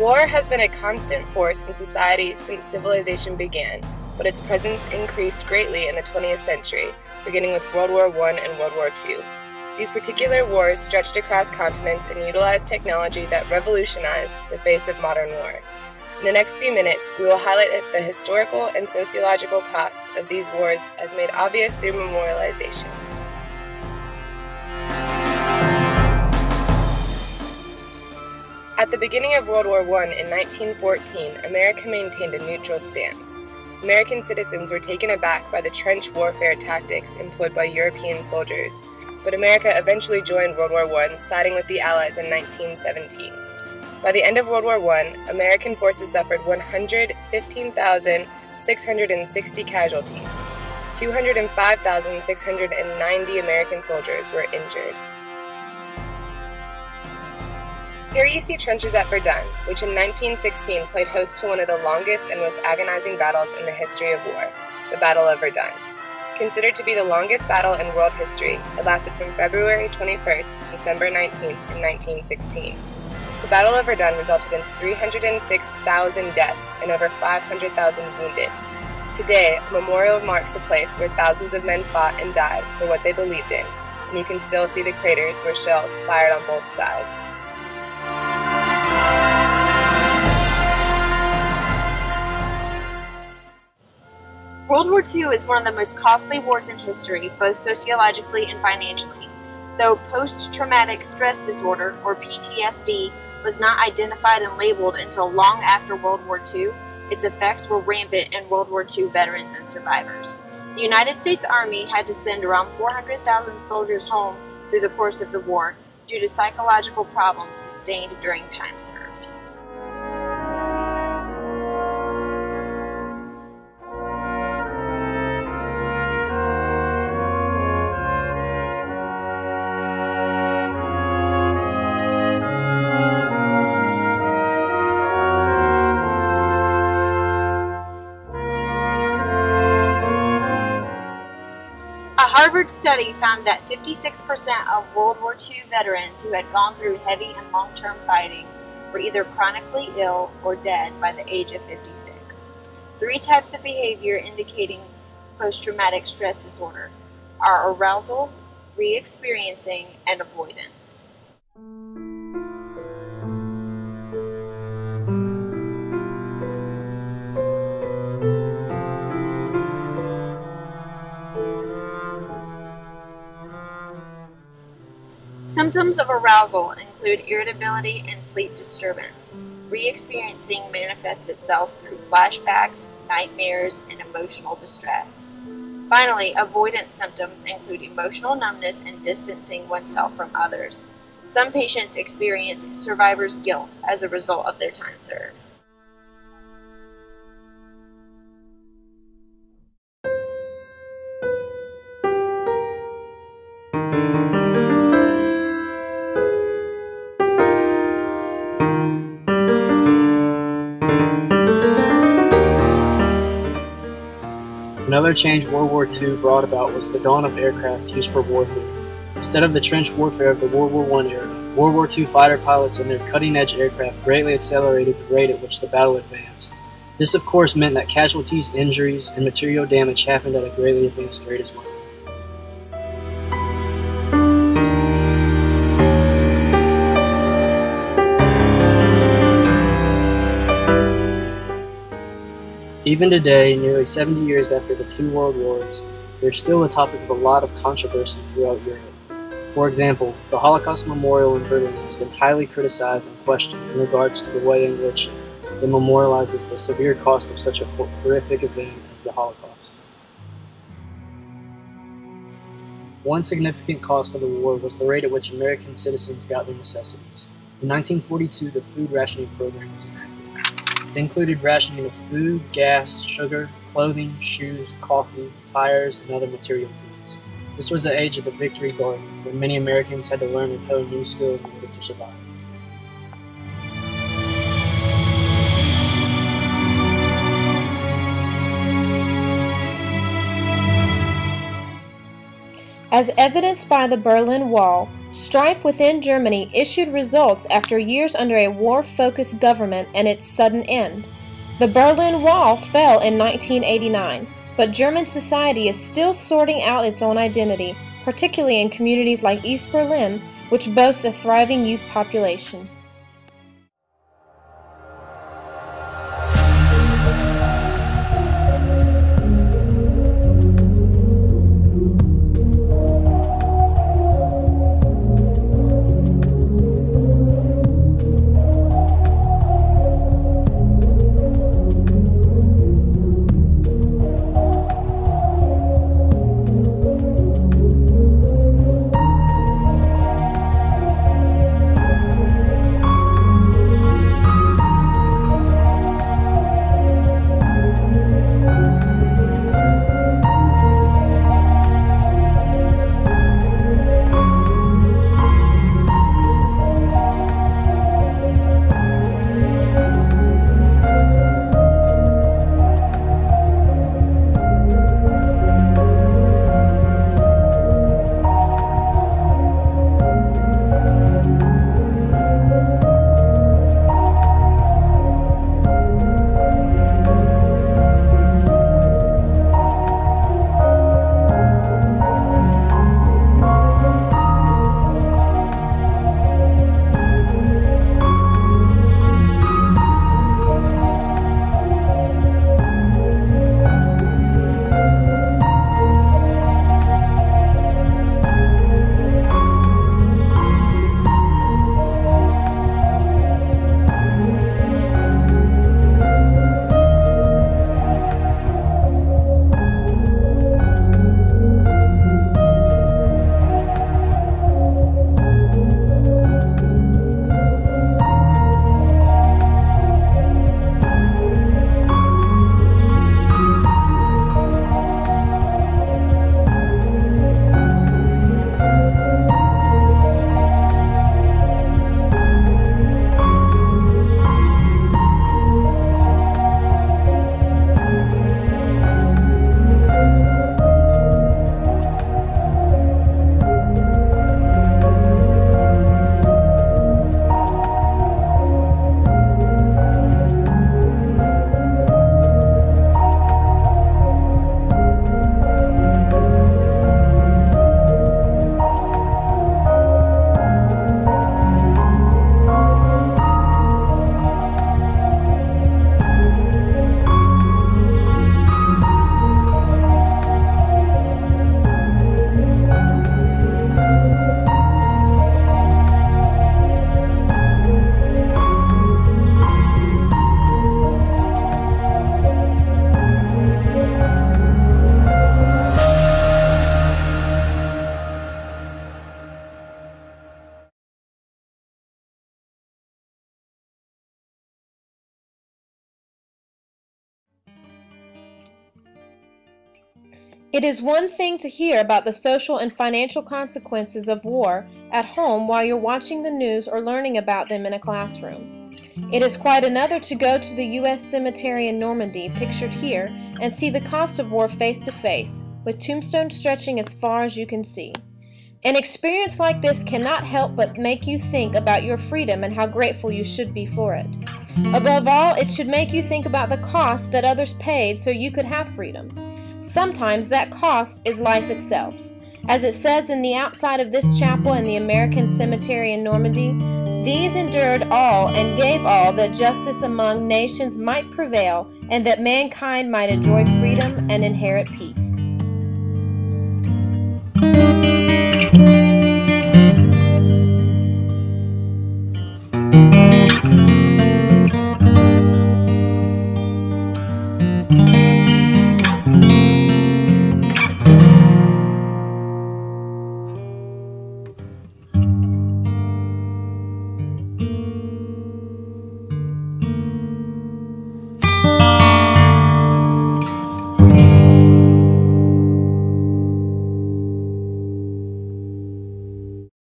War has been a constant force in society since civilization began, but its presence increased greatly in the 20th century, beginning with World War I and World War II. These particular wars stretched across continents and utilized technology that revolutionized the face of modern war. In the next few minutes, we will highlight the historical and sociological costs of these wars as made obvious through memorialization. At the beginning of World War I in 1914, America maintained a neutral stance. American citizens were taken aback by the trench warfare tactics employed by European soldiers, but America eventually joined World War I, siding with the Allies in 1917. By the end of World War I, American forces suffered 115,660 casualties. 205,690 American soldiers were injured. Here you see trenches at Verdun, which in 1916 played host to one of the longest and most agonizing battles in the history of war, the Battle of Verdun. Considered to be the longest battle in world history, it lasted from February 21st to December 19th in 1916. The Battle of Verdun resulted in 306,000 deaths and over 500,000 wounded. Today, a memorial marks the place where thousands of men fought and died for what they believed in, and you can still see the craters where shells fired on both sides. World War II is one of the most costly wars in history, both sociologically and financially. Though post-traumatic stress disorder, or PTSD, was not identified and labeled until long after World War II, its effects were rampant in World War II veterans and survivors. The United States Army had to send around 400,000 soldiers home through the course of the war due to psychological problems sustained during time served. A Harvard study found that 56% of World War II veterans who had gone through heavy and long-term fighting were either chronically ill or dead by the age of 56. Three types of behavior indicating post-traumatic stress disorder are arousal, re-experiencing, and avoidance. Symptoms of arousal include irritability and sleep disturbance. Re-experiencing manifests itself through flashbacks, nightmares, and emotional distress. Finally, avoidance symptoms include emotional numbness and distancing oneself from others. Some patients experience survivor's guilt as a result of their time served. Another change World War II brought about was the dawn of aircraft used for warfare. Instead of the trench warfare of the World War I era, World War II fighter pilots and their cutting-edge aircraft greatly accelerated the rate at which the battle advanced. This, of course, meant that casualties, injuries, and material damage happened at a greatly advanced rate as well. Even today, nearly 70 years after the two world wars, there's still a topic of a lot of controversy throughout Europe. For example, the Holocaust Memorial in Berlin has been highly criticized and questioned in regards to the way in which it memorializes the severe cost of such a horrific event as the Holocaust. One significant cost of the war was the rate at which American citizens got their necessities. In 1942, the food rationing program was enacted. It included rationing of food, gas, sugar, clothing, shoes, coffee, tires, and other material goods. This was the age of the Victory Garden, when many Americans had to learn and hone new skills in order to survive. As evidenced by the Berlin Wall, Strife within Germany issued results after years under a war-focused government and its sudden end. The Berlin Wall fell in 1989, but German society is still sorting out its own identity, particularly in communities like East Berlin, which boasts a thriving youth population. It is one thing to hear about the social and financial consequences of war at home while you're watching the news or learning about them in a classroom. It is quite another to go to the U.S. cemetery in Normandy, pictured here, and see the cost of war face to face, with tombstones stretching as far as you can see. An experience like this cannot help but make you think about your freedom and how grateful you should be for it. Above all, it should make you think about the cost that others paid so you could have freedom. Sometimes that cost is life itself. As it says in the outside of this chapel in the American Cemetery in Normandy, these endured all and gave all that justice among nations might prevail and that mankind might enjoy freedom and inherit peace.